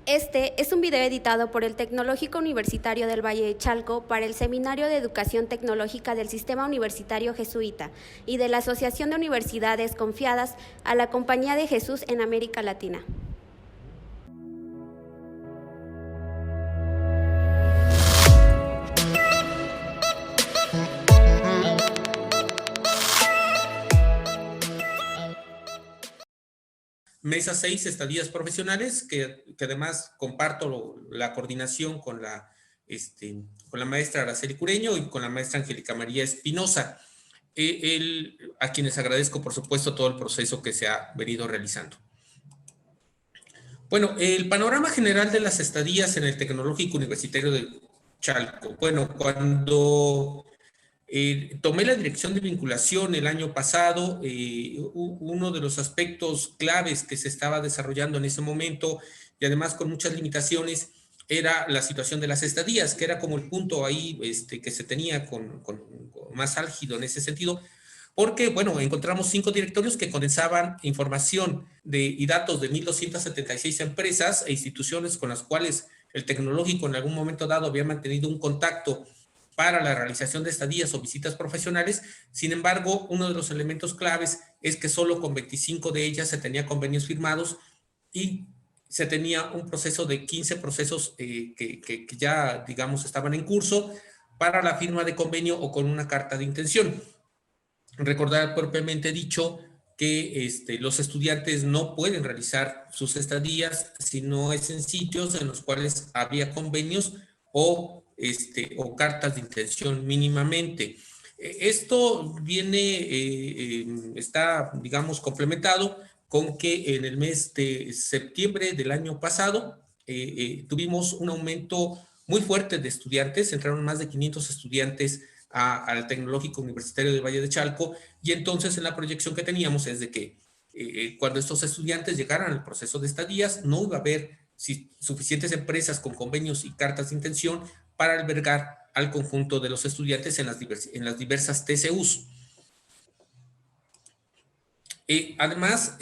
Este es un video editado por el Tecnológico Universitario del Valle de Chalco para el Seminario de Educación Tecnológica del Sistema Universitario Jesuita y de la Asociación de Universidades Confiadas a la Compañía de Jesús en América Latina. Mesa 6, estadías profesionales, que además comparto la coordinación con la maestra Araceli Cureño y con la maestra Angélica María Espinosa, a quienes agradezco, por supuesto, todo el proceso que se ha venido realizando. Bueno, el panorama general de las estadías en el Tecnológico Universitario de Chalco. Bueno, cuando tomé la dirección de vinculación el año pasado. Uno de los aspectos claves que se estaba desarrollando en ese momento, y además con muchas limitaciones, era la situación de las estadías, que era como el punto ahí que se tenía con más álgido en ese sentido, porque, bueno, encontramos 5 directorios que condensaban información y datos de 1,276 empresas e instituciones con las cuales el tecnológico en algún momento dado había mantenido un contacto para la realización de estadías o visitas profesionales. Sin embargo, uno de los elementos claves es que solo con 25 de ellas se tenía convenios firmados y se tenía un proceso de 15 procesos que ya, digamos, estaban en curso para la firma de convenio o con una carta de intención. Recordar propiamente dicho que los estudiantes no pueden realizar sus estadías si no es en sitios en los cuales había convenios o cartas de intención mínimamente. Esto está, digamos, complementado con que en el mes de septiembre del año pasado tuvimos un aumento muy fuerte de estudiantes, entraron más de 500 estudiantes al Tecnológico Universitario del Valle de Chalco, y entonces en la proyección que teníamos es de que cuando estos estudiantes llegaran al proceso de estadías, no iba a haber suficientes empresas con convenios y cartas de intención para albergar al conjunto de los estudiantes en las diversas TCUs. Además,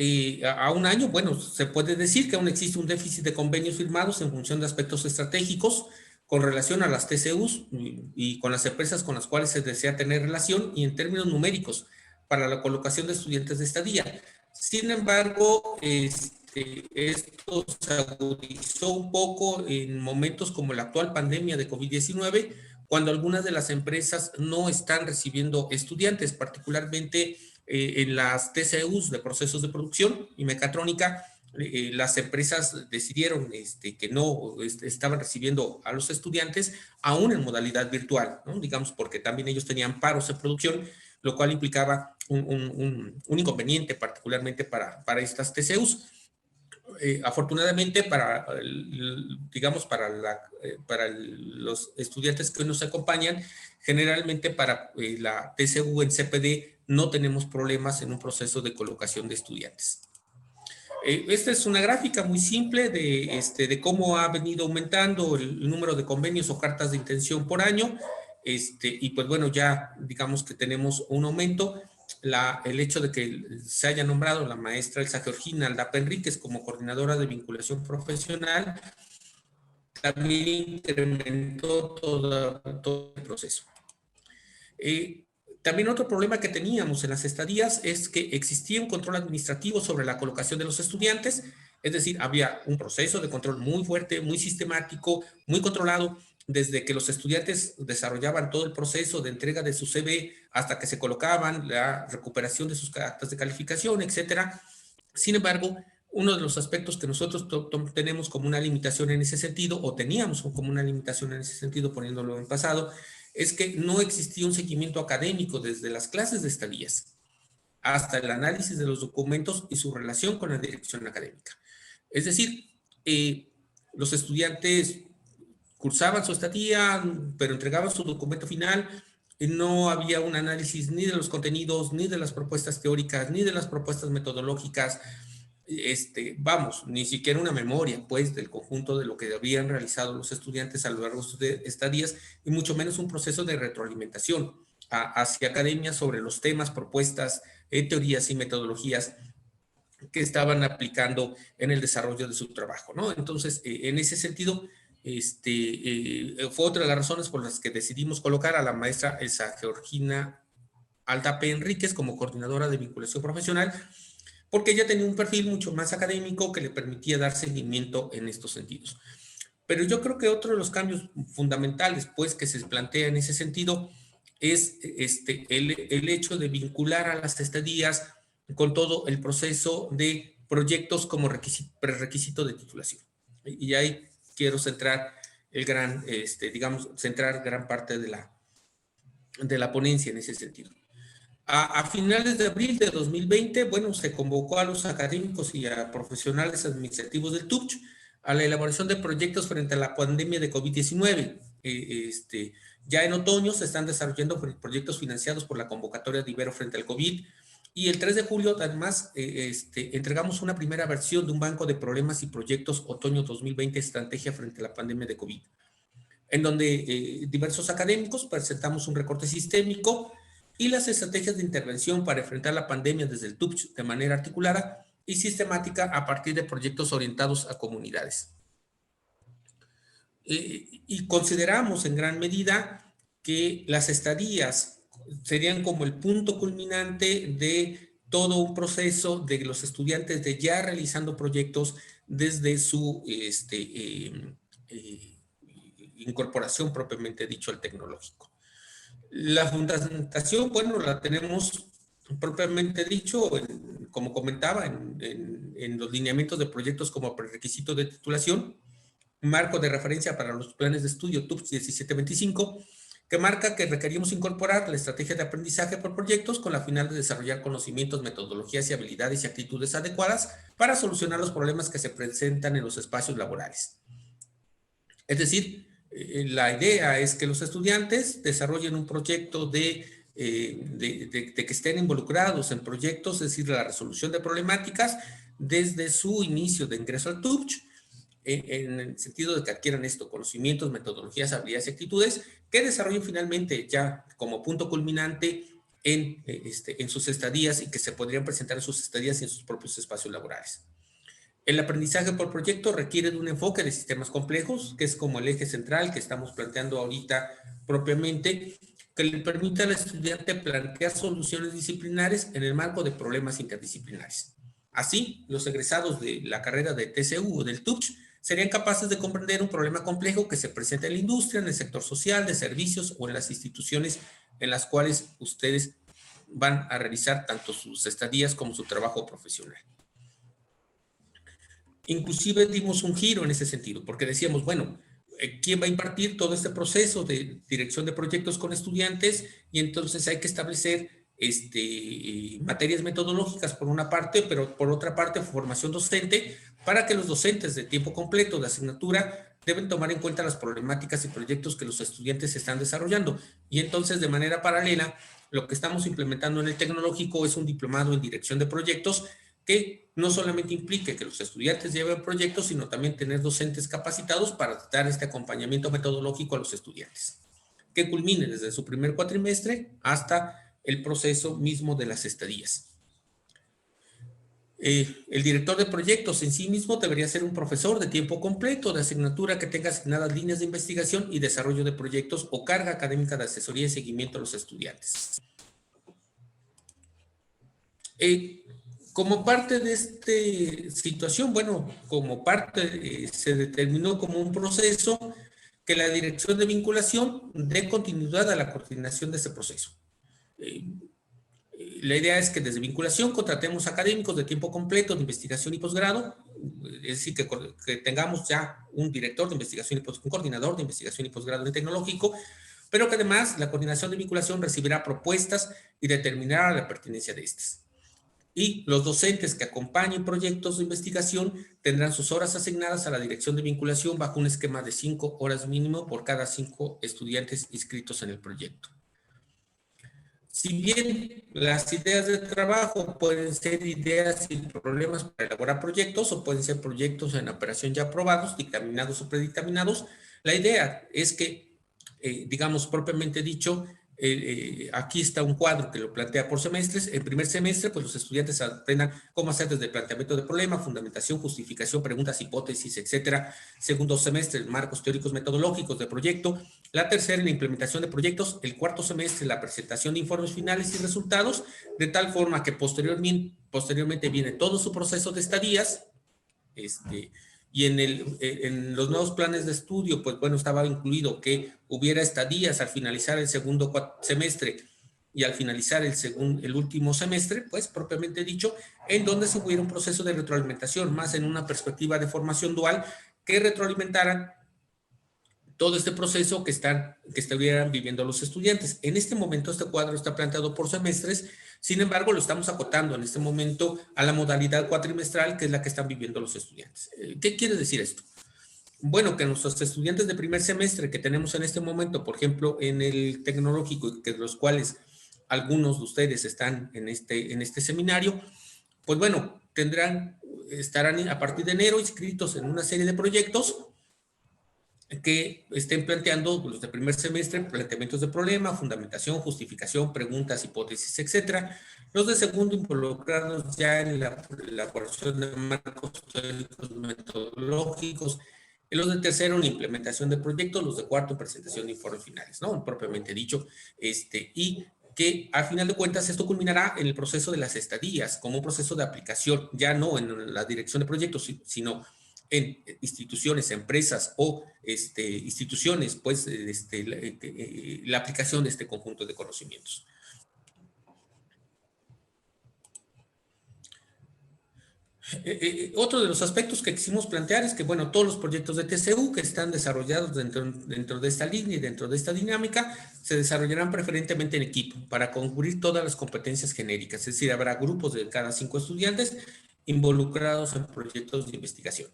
a un año, bueno, se puede decir que aún existe un déficit de convenios firmados en función de aspectos estratégicos con relación a las TCUs y con las empresas con las cuales se desea tener relación, y en términos numéricos para la colocación de estudiantes de estadía. Sin embargo, esto se agudizó un poco en momentos como la actual pandemia de COVID-19, cuando algunas de las empresas no están recibiendo estudiantes, particularmente en las TCUs de procesos de producción y mecatrónica. Las empresas decidieron que no estaban recibiendo a los estudiantes aún en modalidad virtual, ¿no? Digamos, porque también ellos tenían paros de producción, lo cual implicaba un inconveniente particularmente para estas TCUs. Afortunadamente digamos, para los estudiantes que nos acompañan, generalmente para la TCU en CPD no tenemos problemas en un proceso de colocación de estudiantes. Esta es una gráfica muy simple de cómo ha venido aumentando el número de convenios o cartas de intención por año. Y pues bueno, ya digamos que tenemos un aumento. El hecho de que se haya nombrado la maestra Elsa Georgina Aldapa Enríquez como coordinadora de vinculación profesional también incrementó todo el proceso. También otro problema que teníamos en las estadías es que existía un control administrativo sobre la colocación de los estudiantes, es decir, había un proceso de control muy fuerte, muy sistemático, muy controlado, desde que los estudiantes desarrollaban todo el proceso de entrega de su CV hasta que se colocaban, la recuperación de sus actas de calificación, etcétera. Sin embargo, uno de los aspectos que nosotros tenemos como una limitación en ese sentido, o teníamos como una limitación en ese sentido, poniéndolo en pasado, es que no existía un seguimiento académico desde las clases de estadías hasta el análisis de los documentos y su relación con la dirección académica. Es decir, los estudiantes cursaban su estadía, pero entregaban su documento final, y no había un análisis ni de los contenidos, ni de las propuestas teóricas, ni de las propuestas metodológicas. Vamos, ni siquiera una memoria, pues, del conjunto de lo que habían realizado los estudiantes a lo largo de estadías, y mucho menos un proceso de retroalimentación hacia academia sobre los temas, propuestas, teorías y metodologías que estaban aplicando en el desarrollo de su trabajo, ¿no? Entonces, en ese sentido, fue otra de las razones por las que decidimos colocar a la maestra Elsa Georgina Aldape Enríquez como coordinadora de vinculación profesional, porque ella tenía un perfil mucho más académico que le permitía dar seguimiento en estos sentidos. Pero yo creo que otro de los cambios fundamentales, pues, que se plantea en ese sentido es el hecho de vincular a las estadías con todo el proceso de proyectos como prerequisito de titulación. Y ahí quiero centrar centrar gran parte de la ponencia en ese sentido. A finales de abril de 2020, bueno, se convocó a los académicos y a profesionales administrativos del TUCH a la elaboración de proyectos frente a la pandemia de COVID-19. Ya en otoño se están desarrollando proyectos financiados por la convocatoria de Ibero frente al COVID, y el 3 de julio además entregamos una primera versión de un banco de problemas y proyectos otoño 2020, estrategia frente a la pandemia de COVID, en donde diversos académicos presentamos un recorte sistémico y las estrategias de intervención para enfrentar la pandemia desde el TUCH de manera articulada y sistemática a partir de proyectos orientados a comunidades. Y consideramos en gran medida que las estadías serían como el punto culminante de todo un proceso de los estudiantes de ya realizando proyectos desde su incorporación propiamente dicho al tecnológico. La fundamentación, bueno, la tenemos propiamente dicho, como comentaba, en los lineamientos de proyectos como prerequisito de titulación, marco de referencia para los planes de estudio TUCS 1725, que marca que requerimos incorporar la estrategia de aprendizaje por proyectos con la final de desarrollar conocimientos, metodologías y habilidades y actitudes adecuadas para solucionar los problemas que se presentan en los espacios laborales. Es decir, la idea es que los estudiantes desarrollen un proyecto de que estén involucrados en proyectos, es decir, la resolución de problemáticas desde su inicio de ingreso al TUCH, en el sentido de que adquieran conocimientos, metodologías, habilidades y actitudes que desarrollen finalmente ya como punto culminante en sus estadías y que se podrían presentar en sus estadías y en sus propios espacios laborales. El aprendizaje por proyecto requiere de un enfoque de sistemas complejos, que es como el eje central que estamos planteando ahorita propiamente, que le permita al estudiante plantear soluciones disciplinares en el marco de problemas interdisciplinares. Así, los egresados de la carrera de TCU o del TUCH serían capaces de comprender un problema complejo que se presenta en la industria, en el sector social, de servicios o en las instituciones en las cuales ustedes van a realizar tanto sus estadías como su trabajo profesional. Inclusive dimos un giro en ese sentido, porque decíamos, bueno, ¿quién va a impartir todo este proceso de dirección de proyectos con estudiantes? Y entonces hay que establecer materias metodológicas por una parte, pero por otra parte formación docente, para que los docentes de tiempo completo de asignatura deben tomar en cuenta las problemáticas y proyectos que los estudiantes están desarrollando. Y entonces, de manera paralela, lo que estamos implementando en el tecnológico es un diplomado en dirección de proyectos que no solamente implique que los estudiantes lleven proyectos, sino también tener docentes capacitados para dar este acompañamiento metodológico a los estudiantes, que culmine desde su primer cuatrimestre hasta el proceso mismo de las estadías. El director de proyectos en sí mismo debería ser un profesor de tiempo completo de asignatura que tenga asignadas líneas de investigación y desarrollo de proyectos o carga académica de asesoría y seguimiento a los estudiantes. Como parte de esta situación, bueno, como parte se determinó como un proceso que la dirección de vinculación dé continuidad a la coordinación de este proceso. La idea es que desde vinculación contratemos académicos de tiempo completo de investigación y posgrado, es decir, que tengamos ya un director de investigación y un coordinador de investigación y posgrado en tecnológico, pero que además la coordinación de vinculación recibirá propuestas y determinará la pertinencia de estas. Y los docentes que acompañen proyectos de investigación tendrán sus horas asignadas a la dirección de vinculación bajo un esquema de 5 horas mínimo por cada 5 estudiantes inscritos en el proyecto. Si bien las ideas de trabajo pueden ser ideas y problemas para elaborar proyectos o pueden ser proyectos en operación ya aprobados, dictaminados o predictaminados, la idea es que, digamos propiamente dicho, Aquí está un cuadro que lo plantea por semestres. En primer semestre, pues los estudiantes aprendan cómo hacer desde el planteamiento de problema, fundamentación, justificación, preguntas, hipótesis, etcétera. Segundo semestre, marcos teóricos metodológicos de proyecto. La tercera, la implementación de proyectos. El cuarto semestre, la presentación de informes finales y resultados, de tal forma que posteriormente viene todo su proceso de estadías. Y en los nuevos planes de estudio, pues bueno, estaba incluido que hubiera estadías al finalizar el segundo semestre y al finalizar el último semestre, pues propiamente dicho, en donde se hubiera un proceso de retroalimentación, más en una perspectiva de formación dual, que retroalimentaran todo este proceso que estuvieran viviendo los estudiantes. En este momento, este cuadro está planteado por semestres, sin embargo, lo estamos acotando en este momento a la modalidad cuatrimestral, que es la que están viviendo los estudiantes. ¿Qué quiere decir esto? Bueno, que nuestros estudiantes de primer semestre que tenemos en este momento, por ejemplo, en el tecnológico, que de los cuales algunos de ustedes están en este seminario, pues bueno, estarán a partir de enero inscritos en una serie de proyectos que estén planteando los de primer semestre, planteamientos de problema, fundamentación, justificación, preguntas, hipótesis, etcétera. Los de segundo involucrados ya en la elaboración de marcos teóricos metodológicos. Y los de tercero en implementación de proyectos, los de cuarto en presentación de informes finales, ¿no? Propiamente dicho, y que al final de cuentas esto culminará en el proceso de las estadías, como un proceso de aplicación, ya no en la dirección de proyectos, sino en instituciones, empresas o instituciones, pues la aplicación de este conjunto de conocimientos. Otro de los aspectos que quisimos plantear es que, bueno, todos los proyectos de TCU que están desarrollados dentro de esta línea y dentro de esta dinámica se desarrollarán preferentemente en equipo para cubrir todas las competencias genéricas, es decir, habrá grupos de cada 5 estudiantes involucrados en proyectos de investigación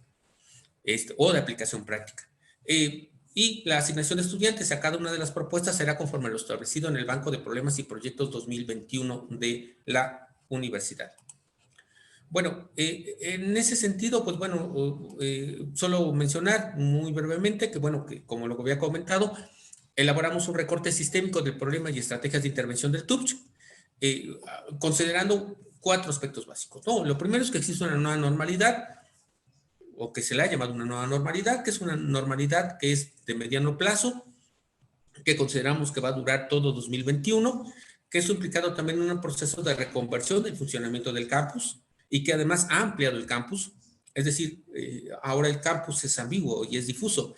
o de aplicación práctica. Y la asignación de estudiantes a cada una de las propuestas será conforme a lo establecido en el Banco de Problemas y Proyectos 2021 de la universidad. Bueno, en ese sentido, pues bueno, solo mencionar muy brevemente que, bueno, que como lo había comentado, elaboramos un recorte sistémico del problema y estrategias de intervención del TUPCH, considerando 4 aspectos básicos, ¿no? Lo primero es que existe una nueva normalidad, o que se le ha llamado una nueva normalidad, que es una normalidad que es de mediano plazo, que consideramos que va a durar todo 2021, que eso ha implicado también un proceso de reconversión del funcionamiento del campus y que además ha ampliado el campus, es decir, ahora el campus es ambiguo y es difuso,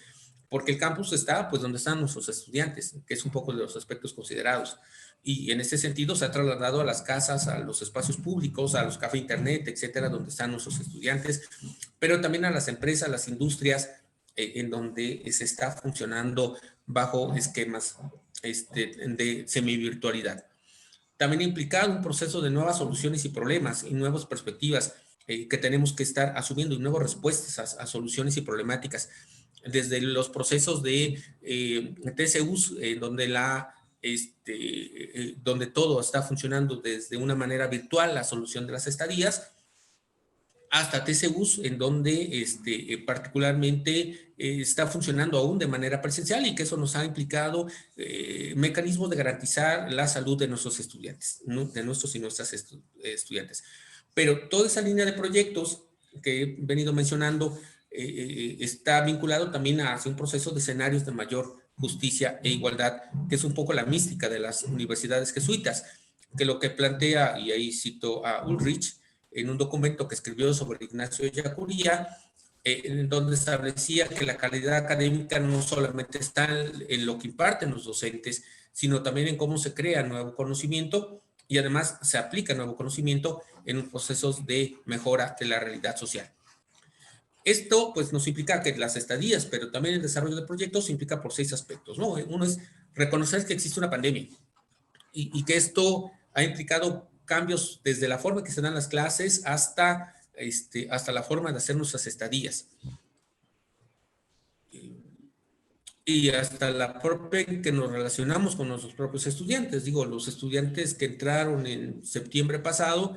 porque el campus está pues donde están nuestros estudiantes, que es un poco de los aspectos considerados. Y en este sentido se ha trasladado a las casas, a los espacios públicos, a los cafés internet, etcétera, donde están nuestros estudiantes, pero también a las empresas, las industrias, en donde se está funcionando bajo esquemas de semivirtualidad. También ha implicado un proceso de nuevas soluciones y problemas y nuevas perspectivas que tenemos que estar asumiendo y nuevas respuestas a soluciones y problemáticas. Desde los procesos de TCUs, donde todo está funcionando desde una manera virtual, la solución de las estadías, hasta TCUs, en donde particularmente está funcionando aún de manera presencial y que eso nos ha implicado mecanismos de garantizar la salud de nuestros estudiantes, ¿no? De nuestros y nuestras estudiantes. Pero toda esa línea de proyectos que he venido mencionando está vinculado también hacia un proceso de escenarios de mayor justicia e igualdad, que es un poco la mística de las universidades jesuitas, que lo que plantea, y ahí cito a Ulrich, en un documento que escribió sobre Ignacio Ellacuría, en donde establecía que la calidad académica no solamente está en lo que imparten los docentes, sino también en cómo se crea nuevo conocimiento y además se aplica nuevo conocimiento en procesos de mejora de la realidad social. Esto pues nos implica que las estadías, pero también el desarrollo de proyectos implica por 6 aspectos, ¿no? Uno es reconocer que existe una pandemia y que esto ha implicado cambios desde la forma que se dan las clases hasta la forma de hacer nuestras estadías. Y hasta la propia en que nos relacionamos con nuestros propios estudiantes. Digo, los estudiantes que entraron en septiembre pasado,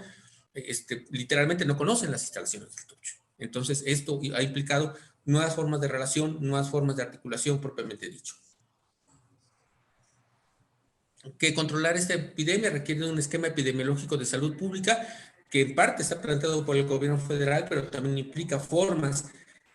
literalmente no conocen las instalaciones del TUPCH. Entonces, esto ha implicado nuevas formas de relación, nuevas formas de articulación propiamente dicho. que controlar esta epidemia requiere de un esquema epidemiológico de salud pública que en parte está planteado por el gobierno federal, pero también implica formas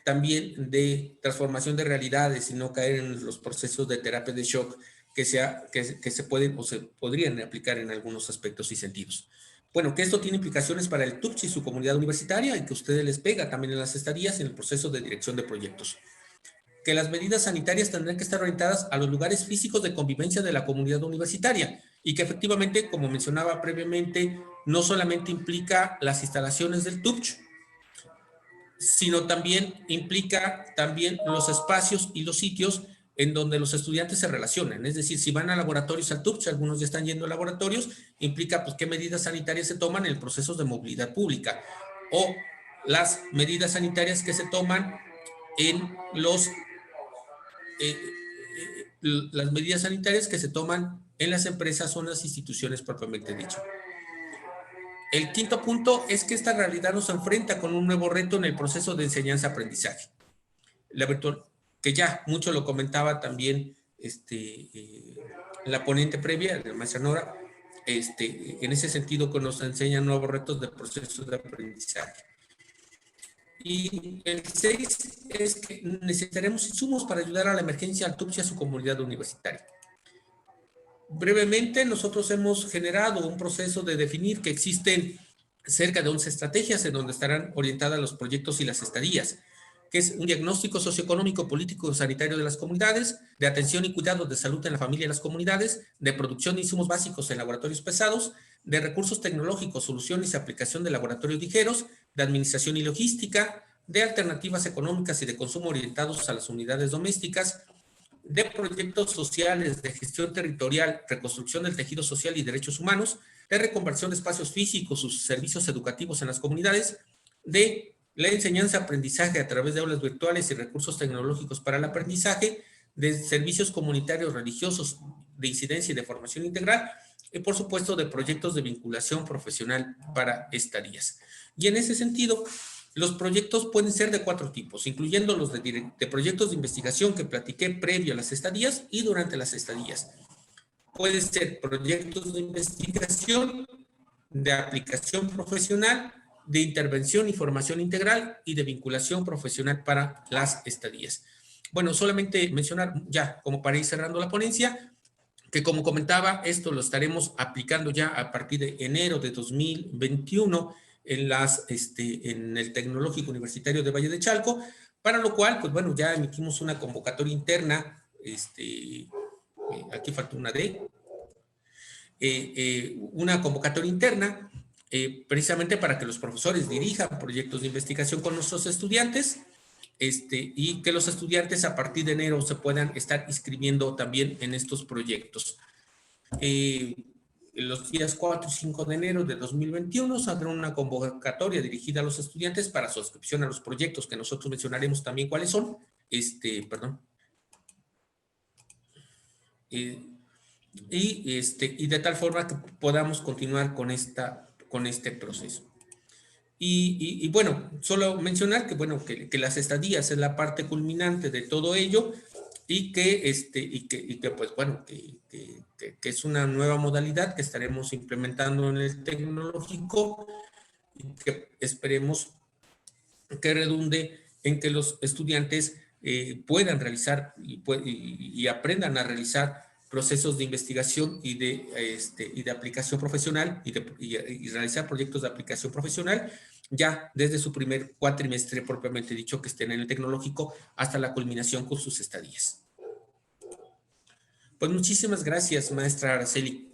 también de transformación de realidades y no caer en los procesos de terapia de shock que se pueden o se podrían aplicar en algunos aspectos y sentidos. Bueno, que esto tiene implicaciones para el TUPCH y su comunidad universitaria y que a ustedes les pega también en las estadías en el proceso de dirección de proyectos. Que las medidas sanitarias tendrán que estar orientadas a los lugares físicos de convivencia de la comunidad universitaria y que efectivamente, como mencionaba previamente, no solamente implica las instalaciones del TUPCH, sino también implica también los espacios y los sitios en donde los estudiantes se relacionan. Es decir, si van a laboratorios al TUPCH, algunos ya están yendo a laboratorios, implica pues qué medidas sanitarias se toman en el proceso de movilidad pública o las medidas sanitarias que se toman en las medidas sanitarias que se toman en las empresas o en las instituciones propiamente dicho. El quinto punto es que esta realidad nos enfrenta con un nuevo reto en el proceso de enseñanza-aprendizaje. La virtual, que ya mucho lo comentaba también la ponente previa, la maestra Nora, en ese sentido que nos enseñan nuevos retos de proceso de aprendizaje. Y el 6 es que necesitaremos insumos para ayudar a la emergencia al TUPCH y a su comunidad universitaria. Brevemente, nosotros hemos generado un proceso de definir que existen cerca de 11 estrategias en donde estarán orientadas los proyectos y las estadías, que es un diagnóstico socioeconómico, político y sanitario de las comunidades, de atención y cuidados de salud en la familia y las comunidades, de producción de insumos básicos en laboratorios pesados, de recursos tecnológicos, soluciones y aplicación de laboratorios ligeros, de administración y logística, de alternativas económicas y de consumo orientados a las unidades domésticas, de proyectos sociales, de gestión territorial, reconstrucción del tejido social y derechos humanos, de reconversión de espacios físicos, sus servicios educativos en las comunidades, de la enseñanza-aprendizaje a través de aulas virtuales y recursos tecnológicos para el aprendizaje, de servicios comunitarios religiosos de incidencia y de formación integral, y por supuesto de proyectos de vinculación profesional para estadías. Y en ese sentido, los proyectos pueden ser de 4 tipos, incluyendo los de proyectos de investigación que platiqué previo a las estadías y durante las estadías. Pueden ser proyectos de investigación, de aplicación profesional, de intervención y formación integral y de vinculación profesional para las estadías. Bueno, solamente mencionar ya, como para ir cerrando la ponencia, que como comentaba, esto lo estaremos aplicando ya a partir de enero de 2021 en el Tecnológico Universitario de Valle de Chalco, para lo cual, pues bueno, ya emitimos una convocatoria interna, aquí falta una D, una convocatoria interna, precisamente para que los profesores dirijan proyectos de investigación con nuestros estudiantes, y que los estudiantes a partir de enero se puedan estar inscribiendo también en estos proyectos. Los días 4 y 5 de enero de 2021 saldrá una convocatoria dirigida a los estudiantes para suscripción a los proyectos que nosotros mencionaremos también cuáles son. Y de tal forma que podamos continuar con este proceso. Y bueno, solo mencionar que, bueno, que las estadías es la parte culminante de todo ello y que pues bueno, que es una nueva modalidad que estaremos implementando en el tecnológico y que esperemos que redunde en que los estudiantes puedan realizar y aprendan a realizar procesos de investigación y de aplicación profesional y realizar proyectos de aplicación profesional ya desde su primer cuatrimestre propiamente dicho que estén en el tecnológico hasta la culminación con sus estadías. Pues muchísimas gracias, maestra Araceli.